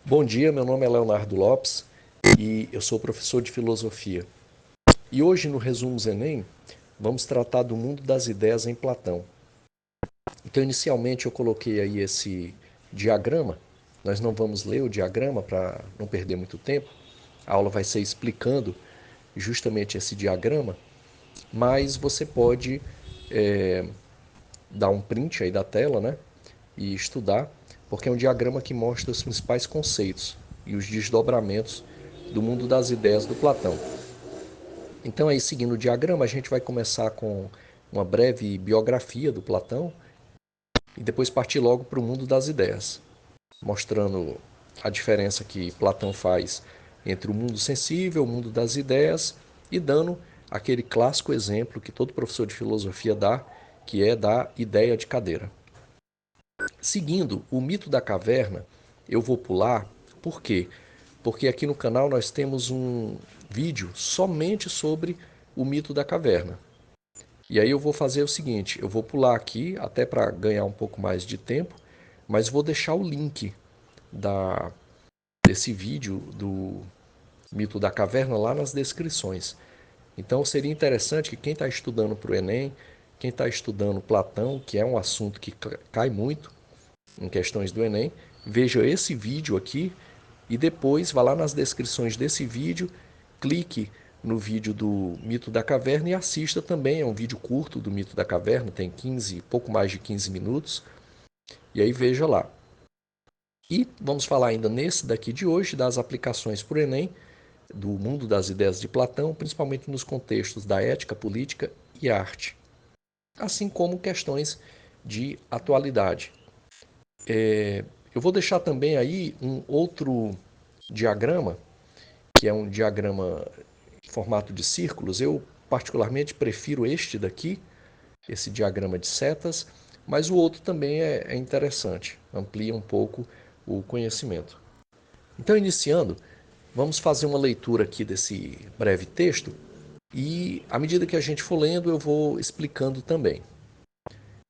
Bom dia, meu nome é Leonardo Lopes e eu sou professor de filosofia. E hoje no Resumos Enem vamos tratar do mundo das ideias em Platão. Então inicialmente eu coloquei aí esse diagrama. Nós não vamos ler o diagrama para não perder muito tempo. A aula vai ser explicando justamente esse diagrama, mas você pode dar um print aí da tela, né? E estudar, porque é um diagrama que mostra os principais conceitos e os desdobramentos do mundo das ideias do Platão. Então, aí, seguindo o diagrama, a gente vai começar com uma breve biografia do Platão e depois partir logo para o mundo das ideias, mostrando a diferença que Platão faz entre o mundo sensível, o mundo das ideias e dando aquele clássico exemplo que todo professor de filosofia dá, que é da ideia de cadeira. Seguindo o mito da caverna, eu vou pular, por quê? Porque aqui no canal nós temos um vídeo somente sobre o mito da caverna. E aí eu vou fazer o seguinte, eu vou pular aqui até para ganhar um pouco mais de tempo, mas vou deixar o link da, desse vídeo do mito da caverna lá nas descrições. Então seria interessante que quem está estudando para o Enem, quem está estudando Platão, que é um assunto que cai muito em questões do Enem, veja esse vídeo aqui e depois vá lá nas descrições desse vídeo, clique no vídeo do Mito da Caverna e assista também, é um vídeo curto do Mito da Caverna, tem 15, pouco mais de 15 minutos, e aí veja lá. E vamos falar ainda nesse daqui de hoje das aplicações para o Enem, do mundo das ideias de Platão, principalmente nos contextos da ética, política e arte, assim como questões de atualidade. Eu vou deixar também aí um outro diagrama, que é um diagrama em formato de círculos. Eu particularmente prefiro este daqui, esse diagrama de setas, mas o outro também é interessante, amplia um pouco o conhecimento. Então, iniciando, vamos fazer uma leitura aqui desse breve texto e, à medida que a gente for lendo, eu vou explicando também.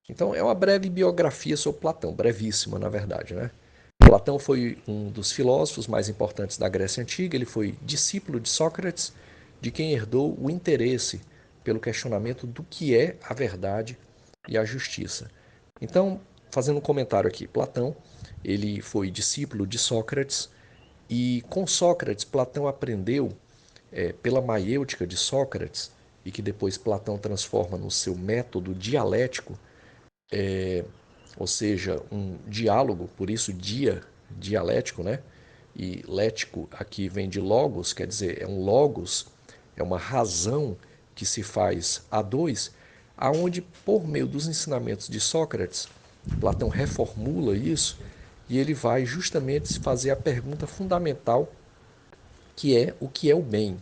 Então, é uma breve biografia sobre Platão, brevíssima, na verdade, né? Platão foi um dos filósofos mais importantes da Grécia Antiga, ele foi discípulo de Sócrates, de quem herdou o interesse pelo questionamento do que é a verdade e a justiça. Então, fazendo um comentário aqui, Platão, ele foi discípulo de Sócrates e com Sócrates, Platão aprendeu pela maiêutica de Sócrates e que depois Platão transforma no seu método dialético, ou seja, um diálogo, por isso dialético, né? E lético aqui vem de logos, quer dizer, é um logos, é uma razão que se faz a dois, aonde por meio dos ensinamentos de Sócrates, Platão reformula isso e ele vai justamente fazer a pergunta fundamental, que é o que é o bem,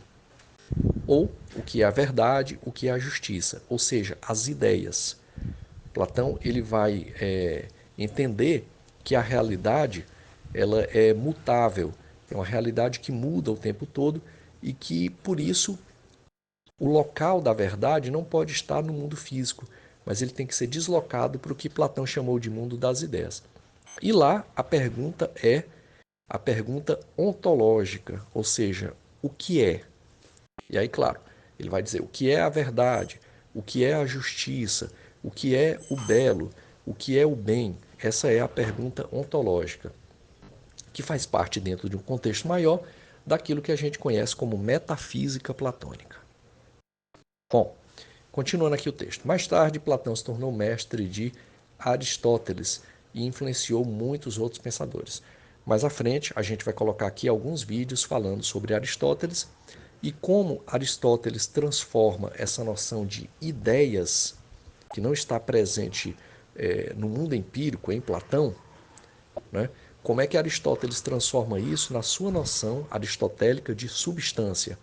ou o que é a verdade, o que é a justiça, ou seja, as ideias. Platão ele vai entender que a realidade ela é mutável, é uma realidade que muda o tempo todo e que por isso o local da verdade não pode estar no mundo físico, mas ele tem que ser deslocado para o que Platão chamou de mundo das ideias. E lá a pergunta é a pergunta ontológica, ou seja, o que é? E aí, claro, ele vai dizer o que é a verdade, o que é a justiça, o que é o belo, o que é o bem. Essa é a pergunta ontológica, que faz parte dentro de um contexto maior daquilo que a gente conhece como metafísica platônica. Bom, continuando aqui o texto. Mais tarde, Platão se tornou mestre de Aristóteles e influenciou muitos outros pensadores. Mais à frente, a gente vai colocar aqui alguns vídeos falando sobre Aristóteles e como Aristóteles transforma essa noção de ideias, que não está presente no mundo empírico, em Platão, né? Como é que Aristóteles transforma isso na sua noção aristotélica de substância,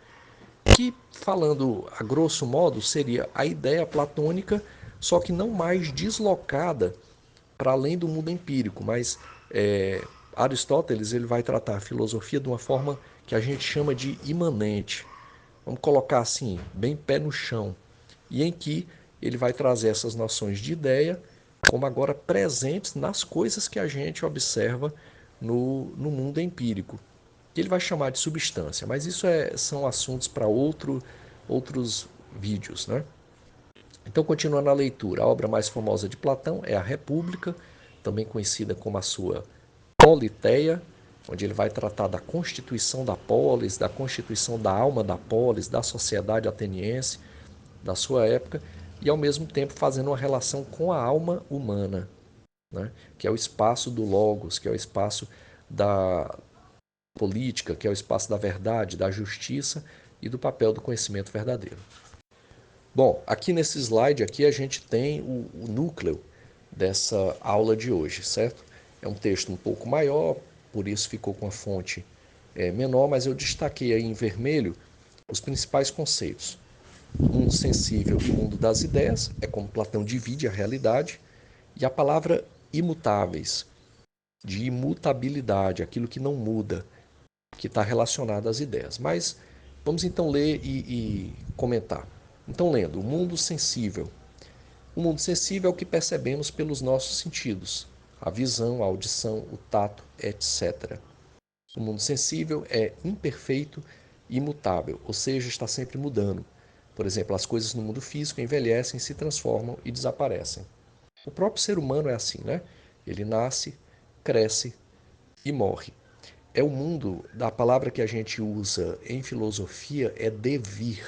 que, falando a grosso modo, seria a ideia platônica, só que não mais deslocada para além do mundo empírico, mas Aristóteles ele vai tratar a filosofia de uma forma que a gente chama de imanente. Vamos colocar assim, bem pé no chão, e em que ele vai trazer essas noções de ideia como agora presentes nas coisas que a gente observa no mundo empírico, que ele vai chamar de substância, mas isso são assuntos para outros vídeos, né? Então, continuando a leitura, a obra mais famosa de Platão é a República, também conhecida como a sua Politeia, onde ele vai tratar da constituição da polis, da constituição da alma da polis, da sociedade ateniense da sua época, e ao mesmo tempo fazendo uma relação com a alma humana, né? Que é o espaço do logos, que é o espaço da política, que é o espaço da verdade, da justiça e do papel do conhecimento verdadeiro. Bom, aqui nesse slide aqui a gente tem o núcleo dessa aula de hoje, certo? É um texto um pouco maior, por isso ficou com a fonte menor, mas eu destaquei aí em vermelho os principais conceitos. Mundo sensível e mundo das ideias, é como Platão divide a realidade, e a palavra imutáveis, de imutabilidade, aquilo que não muda, que está relacionado às ideias. Mas vamos então ler e comentar. Então, lendo, o mundo sensível. O mundo sensível é o que percebemos pelos nossos sentidos, a visão, a audição, o tato, etc. O mundo sensível é imperfeito e imutável, ou seja, está sempre mudando. Por exemplo, as coisas no mundo físico envelhecem, se transformam e desaparecem. O próprio ser humano é assim, né? Ele nasce, cresce e morre. É o mundo, da palavra que a gente usa em filosofia é devir,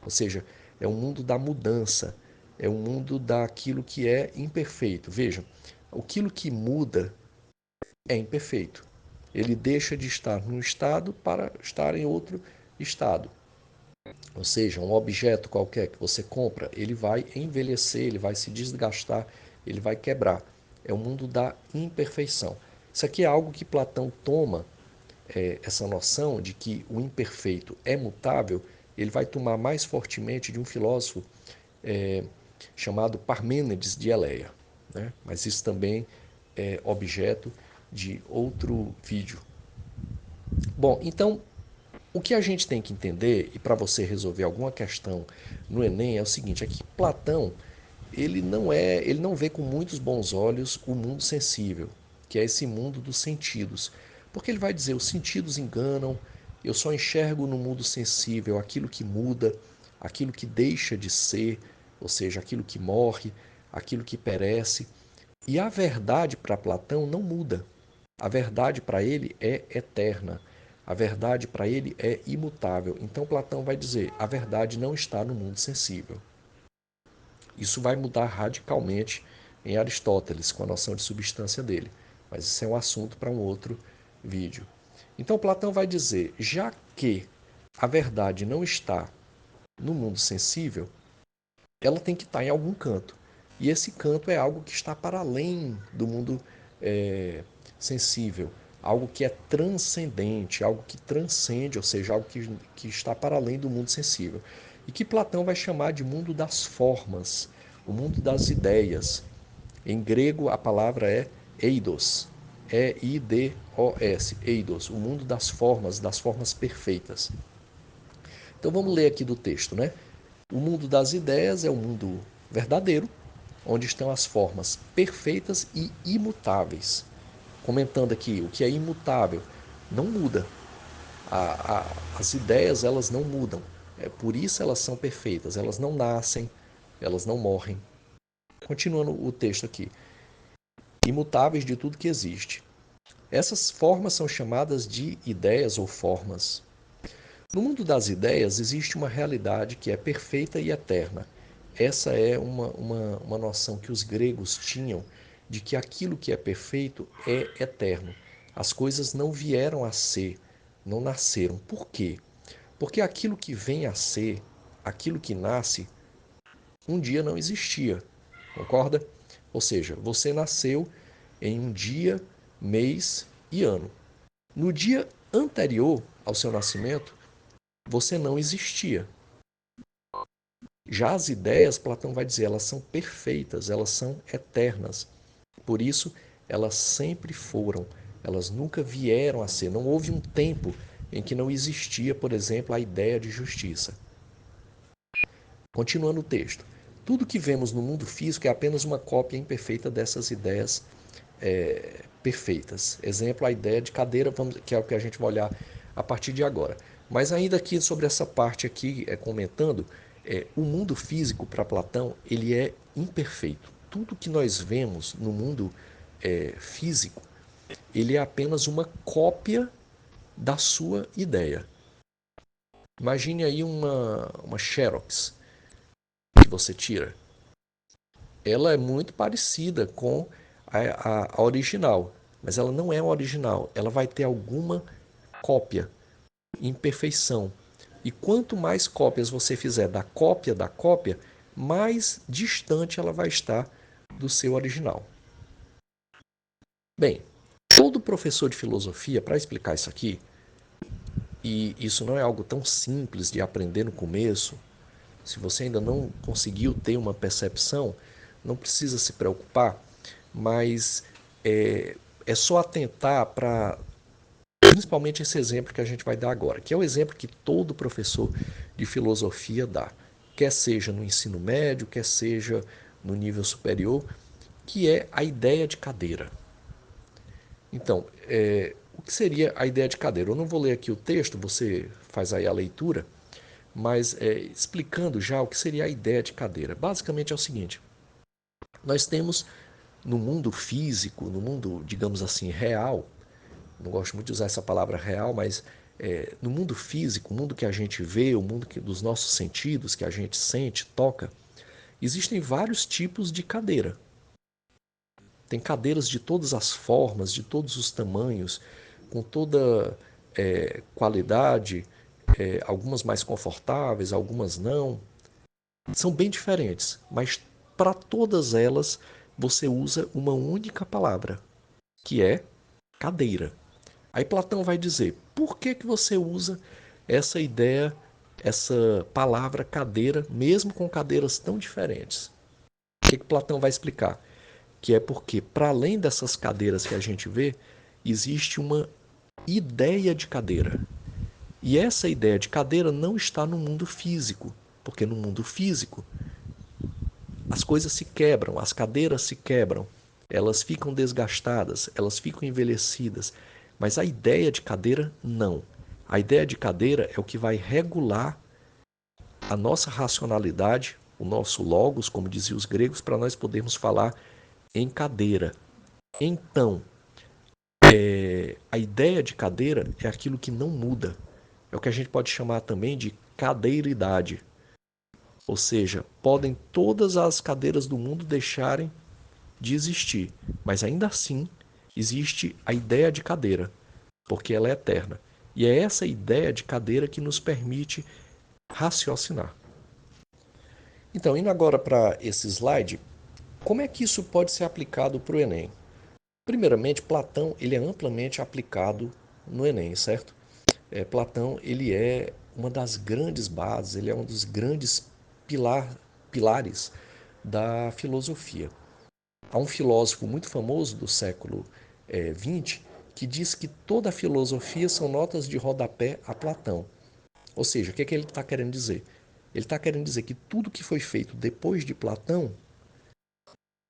ou seja, é um mundo da mudança, é um mundo daquilo que é imperfeito. Vejam, aquilo que muda é imperfeito. Ele deixa de estar num estado para estar em outro estado. Ou seja, um objeto qualquer que você compra, ele vai envelhecer, ele vai se desgastar, ele vai quebrar. É o mundo da imperfeição. Isso aqui é algo que Platão toma, essa noção de que o imperfeito é mutável, ele vai tomar mais fortemente de um filósofo chamado Parmênides de Eleia, né? Mas isso também é objeto de outro vídeo. Bom, então o que a gente tem que entender, e para você resolver alguma questão no Enem, é o seguinte, é que Platão, ele não vê com muitos bons olhos o mundo sensível, que é esse mundo dos sentidos. Porque ele vai dizer, os sentidos enganam, eu só enxergo no mundo sensível aquilo que muda, aquilo que deixa de ser, ou seja, aquilo que morre, aquilo que perece. E a verdade para Platão não muda. A verdade para ele é eterna. A verdade para ele é imutável. Então Platão vai dizer: a verdade não está no mundo sensível. Isso vai mudar radicalmente em Aristóteles, com a noção de substância dele. Mas isso é um assunto para um outro vídeo. Então Platão vai dizer: já que a verdade não está no mundo sensível, ela tem que estar em algum canto. E esse canto é algo que está para além do mundo sensível, algo que é transcendente, algo que transcende, ou seja, algo que está para além do mundo sensível. E que Platão vai chamar de mundo das formas, o mundo das ideias. Em grego, a palavra é eidos, E-I-D-O-S, eidos, o mundo das formas perfeitas. Então vamos ler aqui do texto, né? O mundo das ideias é o mundo verdadeiro, onde estão as formas perfeitas e imutáveis. Comentando aqui, o que é imutável não muda. As ideias elas não mudam. Por isso elas são perfeitas. Elas não nascem, elas não morrem. Continuando o texto aqui. Imutáveis de tudo que existe. Essas formas são chamadas de ideias ou formas. No mundo das ideias existe uma realidade que é perfeita e eterna. Essa é uma noção que os gregos tinham de que aquilo que é perfeito é eterno. As coisas não vieram a ser, não nasceram. Por quê? Porque aquilo que vem a ser, aquilo que nasce, um dia não existia. Concorda? Ou seja, você nasceu em um dia, mês e ano. No dia anterior ao seu nascimento, você não existia. Já as ideias, Platão vai dizer, elas são perfeitas, elas são eternas. Por isso, elas sempre foram, elas nunca vieram a ser. Não houve um tempo em que não existia, por exemplo, a ideia de justiça. Continuando o texto. Tudo que vemos no mundo físico é apenas uma cópia imperfeita dessas ideias perfeitas. Exemplo, a ideia de cadeira, que é o que a gente vai olhar a partir de agora. Mas ainda aqui sobre essa parte aqui, comentando, o mundo físico para Platão ele é imperfeito. Tudo que nós vemos no mundo físico, ele é apenas uma cópia da sua ideia. Imagine aí uma Xerox que você tira. Ela é muito parecida com a original, mas ela não é a original. Ela vai ter alguma cópia, imperfeição. E quanto mais cópias você fizer da cópia, mais distante ela vai estar do seu original. Bem, todo professor de filosofia, para explicar isso aqui, e isso não é algo tão simples de aprender no começo, se você ainda não conseguiu ter uma percepção, não precisa se preocupar, mas é só atentar para principalmente esse exemplo que a gente vai dar agora, que é o exemplo que todo professor de filosofia dá, quer seja no ensino médio, quer seja no nível superior, que é a ideia de cadeira. Então, o que seria a ideia de cadeira? Eu não vou ler aqui o texto, você faz aí a leitura, mas explicando já o que seria a ideia de cadeira. Basicamente é o seguinte: nós temos no mundo físico, no mundo, digamos assim, real, não gosto muito de usar essa palavra real, mas no mundo físico, o mundo que a gente vê, o mundo dos nossos sentidos, que a gente sente, toca, existem vários tipos de cadeira. Tem cadeiras de todas as formas, de todos os tamanhos, com toda qualidade, algumas mais confortáveis, algumas não. São bem diferentes, mas para todas elas você usa uma única palavra, que é cadeira. Aí Platão vai dizer, por que você usa essa ideia, essa palavra cadeira, mesmo com cadeiras tão diferentes? O que Platão vai explicar? Que é porque, para além dessas cadeiras que a gente vê, existe uma ideia de cadeira. E essa ideia de cadeira não está no mundo físico, porque no mundo físico as coisas se quebram, as cadeiras se quebram, elas ficam desgastadas, elas ficam envelhecidas. Mas a ideia de cadeira, não. A ideia de cadeira é o que vai regular a nossa racionalidade, o nosso logos, como diziam os gregos, para nós podermos falar em cadeira. Então, a ideia de cadeira é aquilo que não muda. É o que a gente pode chamar também de cadeiridade. Ou seja, podem todas as cadeiras do mundo deixarem de existir, mas ainda assim existe a ideia de cadeira, porque ela é eterna. E é essa ideia de cadeira que nos permite raciocinar. Então, indo agora para esse slide, como é que isso pode ser aplicado para o Enem? Primeiramente, Platão ele é amplamente aplicado no Enem, certo? Platão ele é uma das grandes bases, ele é um dos grandes pilares da filosofia. Há um filósofo muito famoso do século XX que diz que toda a filosofia são notas de rodapé a Platão. Ou seja, o que ele está querendo dizer? Ele está querendo dizer que tudo que foi feito depois de Platão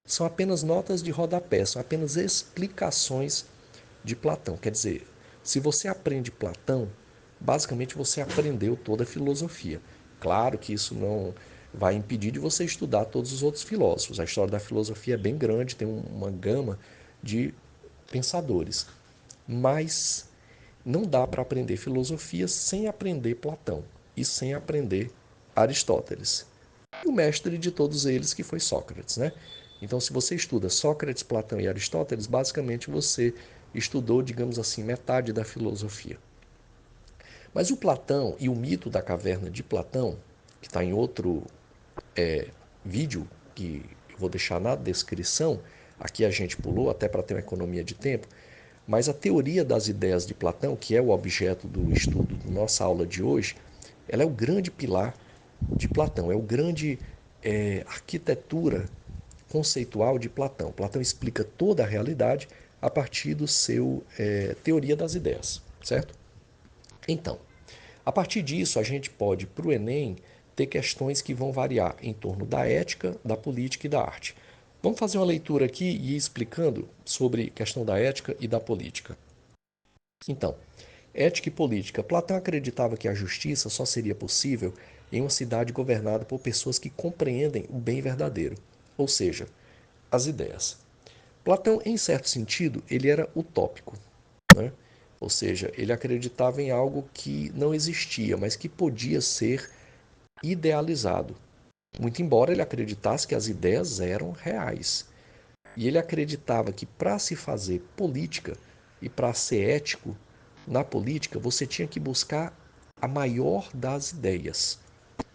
são apenas notas de rodapé, são apenas explicações de Platão. Quer dizer, se você aprende Platão, basicamente você aprendeu toda a filosofia. Claro que isso não vai impedir de você estudar todos os outros filósofos. A história da filosofia é bem grande, tem uma gama de pensadores. Mas não dá para aprender filosofia sem aprender Platão e sem aprender Aristóteles. E o mestre de todos eles, que foi Sócrates, né? Então, se você estuda Sócrates, Platão e Aristóteles, basicamente você estudou, digamos assim, metade da filosofia. Mas o Platão e o mito da caverna de Platão, que está em outro vídeo, que eu vou deixar na descrição, aqui a gente pulou até para ter uma economia de tempo, mas a teoria das ideias de Platão, que é o objeto do estudo da nossa aula de hoje, ela é o grande pilar de Platão, é o grande arquitetura conceitual de Platão. Platão explica toda a realidade a partir do seu teoria das ideias, certo? Então, a partir disso, a gente pode, para o Enem, ter questões que vão variar em torno da ética, da política e da arte. Vamos fazer uma leitura aqui e ir explicando sobre a questão da ética e da política. Então, ética e política. Platão acreditava que a justiça só seria possível em uma cidade governada por pessoas que compreendem o bem verdadeiro, ou seja, as ideias. Platão, em certo sentido, ele era utópico, né? Ou seja, ele acreditava em algo que não existia, mas que podia ser idealizado. Muito embora ele acreditasse que as ideias eram reais. E ele acreditava que para se fazer política e para ser ético na política, você tinha que buscar a maior das ideias.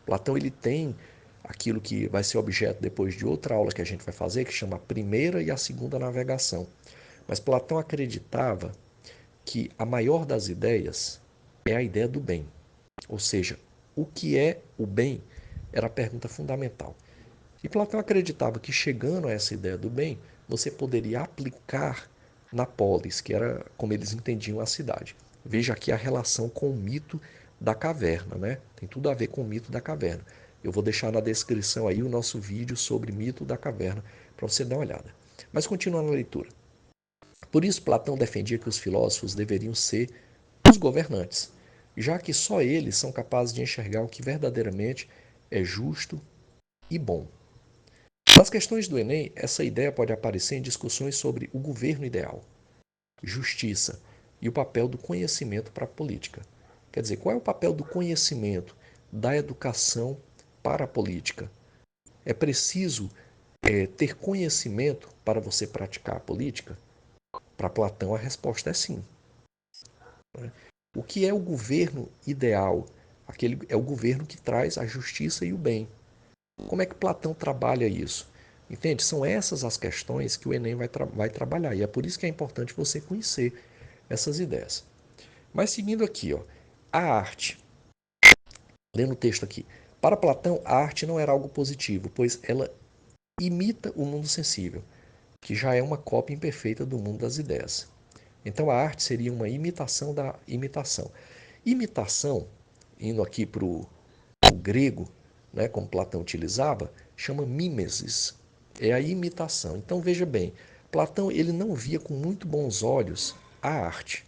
Platão ele tem aquilo que vai ser objeto depois de outra aula que a gente vai fazer, que chama a primeira e a segunda navegação. Mas Platão acreditava que a maior das ideias é a ideia do bem. Ou seja, o que é o bem era a pergunta fundamental. E Platão acreditava que chegando a essa ideia do bem, você poderia aplicar na polis, que era como eles entendiam a cidade. Veja aqui a relação com o mito da caverna, né? Tem tudo a ver com o mito da caverna. Eu vou deixar na descrição aí o nosso vídeo sobre mito da caverna para você dar uma olhada. Mas continuando a leitura. Por isso Platão defendia que os filósofos deveriam ser os governantes, já que só eles são capazes de enxergar o que verdadeiramente é justo e bom. Nas questões do Enem, essa ideia pode aparecer em discussões sobre o governo ideal, justiça e o papel do conhecimento para a política. Quer dizer, qual é o papel do conhecimento, da educação para a política? É preciso ter conhecimento para você praticar a política? Para Platão, a resposta é sim. O que é o governo ideal? Aquele é o governo que traz a justiça e o bem. Como é que Platão trabalha isso? Entende? São essas as questões que o Enem vai trabalhar. E é por isso que é importante você conhecer essas ideias. Mas seguindo aqui, ó, a arte. Lendo o texto aqui. Para Platão, a arte não era algo positivo, pois ela imita o mundo sensível, que já é uma cópia imperfeita do mundo das ideias. Então a arte seria uma imitação da imitação. Imitação, indo aqui para o grego, né, como Platão utilizava, chama mimesis. É a imitação. Então veja bem, Platão ele não via com muito bons olhos a arte.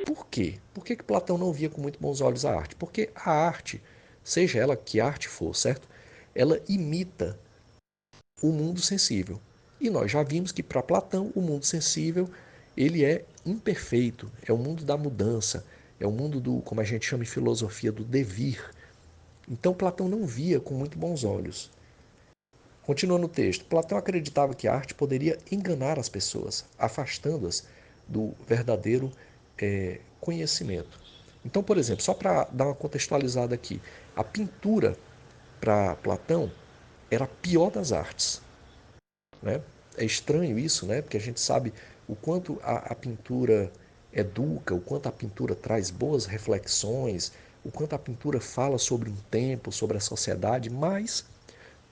Por quê? Por que Platão não via com muito bons olhos a arte? Porque a arte, seja ela que arte for, certo? Ela imita o mundo sensível. E nós já vimos que para Platão o mundo sensível ele é imperfeito, é o mundo da mudança, é o mundo do, como a gente chama em filosofia, do devir. Então Platão não via com muito bons olhos. Continuando o texto, Platão acreditava que a arte poderia enganar as pessoas, afastando-as do verdadeiro conhecimento. Então, por exemplo, só para dar uma contextualizada aqui, a pintura para Platão era a pior das artes. Né? É estranho isso, né? Porque a gente sabe o quanto a pintura educa, o quanto a pintura traz boas reflexões, o quanto a pintura fala sobre um tempo, sobre a sociedade, mas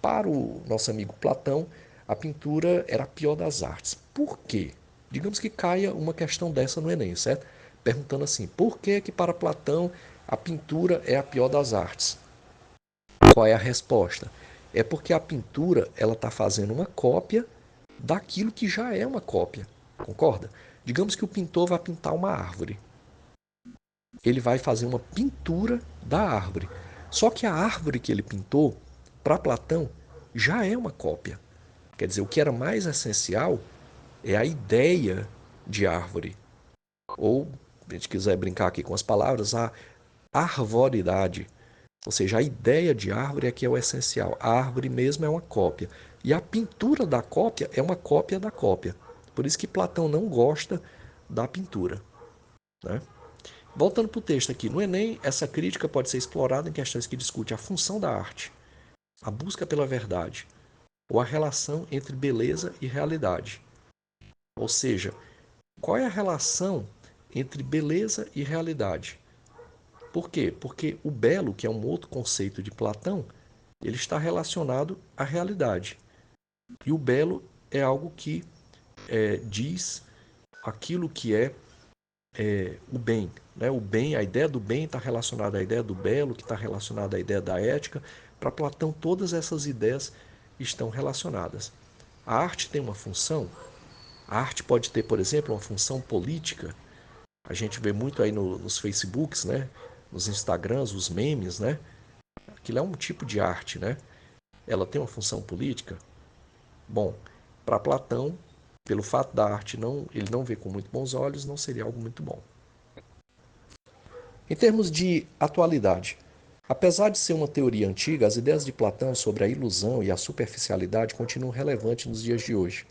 para o nosso amigo Platão, a pintura era a pior das artes. Por quê? Digamos que caia uma questão dessa no Enem, certo? Perguntando assim, por que que para Platão a pintura é a pior das artes? Qual é a resposta? É porque a pintura ela está fazendo uma cópia daquilo que já é uma cópia, concorda? Digamos que o pintor vai pintar uma árvore. Ele vai fazer uma pintura da árvore. Só que a árvore que ele pintou, para Platão, já é uma cópia. Quer dizer, o que era mais essencial é a ideia de árvore. Ou, se a gente quiser brincar aqui com as palavras, a arvoridade. Ou seja, a ideia de árvore é que é o essencial. A árvore mesmo é uma cópia. E a pintura da cópia é uma cópia da cópia. Por isso que Platão não gosta da pintura. Né? Voltando para o texto aqui, no Enem, essa crítica pode ser explorada em questões que discutem a função da arte, a busca pela verdade, ou a relação entre beleza e realidade. Ou seja, qual é a relação entre beleza e realidade? Por quê? Porque o belo, que é um outro conceito de Platão, ele está relacionado à realidade. E o belo é algo que diz aquilo que é o bem. Né? O bem, a ideia do bem está relacionada à ideia do belo, que está relacionada à ideia da ética. Para Platão, todas essas ideias estão relacionadas. A arte tem uma função? A arte pode ter, por exemplo, uma função política. A gente vê muito aí nos Facebooks, né? Nos Instagrams, os memes, né? Aquilo é um tipo de arte, né? Ela tem uma função política? Bom, para Platão, pelo fato da arte ele não ver com muito bons olhos, não seria algo muito bom. Em termos de atualidade, apesar de ser uma teoria antiga, as ideias de Platão sobre a ilusão e a superficialidade continuam relevantes nos dias de hoje.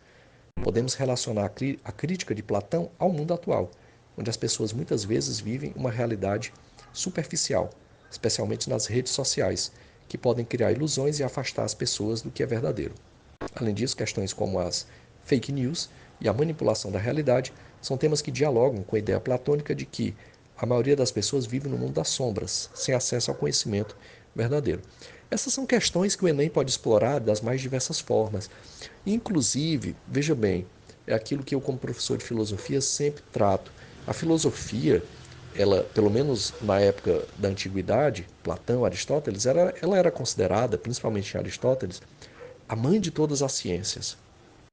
Podemos relacionar a crítica de Platão ao mundo atual, onde as pessoas muitas vezes vivem uma realidade superficial, especialmente nas redes sociais, que podem criar ilusões e afastar as pessoas do que é verdadeiro. Além disso, questões como as fake news e a manipulação da realidade são temas que dialogam com a ideia platônica de que a maioria das pessoas vive no mundo das sombras, sem acesso ao conhecimento verdadeiro. Essas são questões que o Enem pode explorar das mais diversas formas. Inclusive, veja bem, é aquilo que eu, como professor de filosofia, sempre trato. A filosofia, ela, pelo menos na época da antiguidade, Platão, Aristóteles, ela era considerada, principalmente em Aristóteles, a mãe de todas as ciências,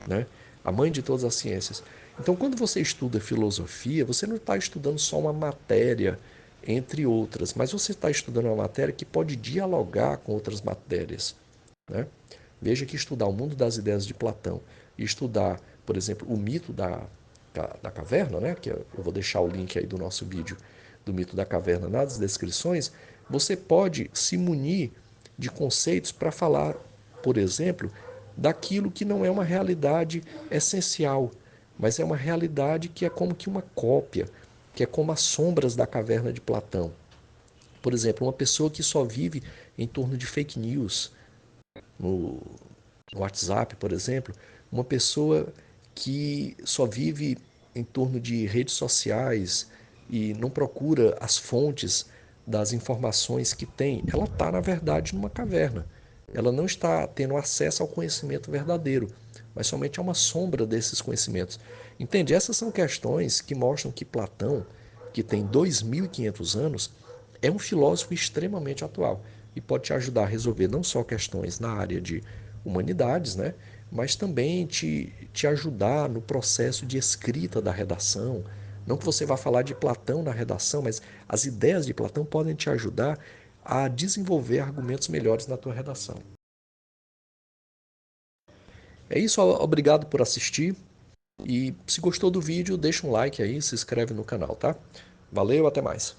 né? A mãe de todas as ciências. Então, quando você estuda filosofia, você não está estudando só uma matéria entre outras, mas você está estudando uma matéria que pode dialogar com outras matérias, né? Veja que estudar o mundo das ideias de Platão e estudar, por exemplo, o mito da caverna, né? Que eu vou deixar o link aí do nosso vídeo do mito da caverna nas descrições, você pode se munir de conceitos para falar, por exemplo, daquilo que não é uma realidade essencial, mas é uma realidade que é como que uma cópia, que é como as sombras da caverna de Platão. Por exemplo, uma pessoa que só vive em torno de fake news no, no WhatsApp, por exemplo, uma pessoa que só vive em torno de redes sociais e não procura as fontes das informações que tem, ela está, na verdade, numa caverna. Ela não está tendo acesso ao conhecimento verdadeiro, mas somente a uma sombra desses conhecimentos. Entende? Essas são questões que mostram que Platão, que tem 2.500 anos, é um filósofo extremamente atual e pode te ajudar a resolver não só questões na área de humanidades, né, mas também te ajudar no processo de escrita da redação. Não que você vá falar de Platão na redação, mas as ideias de Platão podem te ajudar a desenvolver argumentos melhores na tua redação. É isso, obrigado por assistir e se gostou do vídeo, deixa um like aí, se inscreve no canal, tá? Valeu, até mais.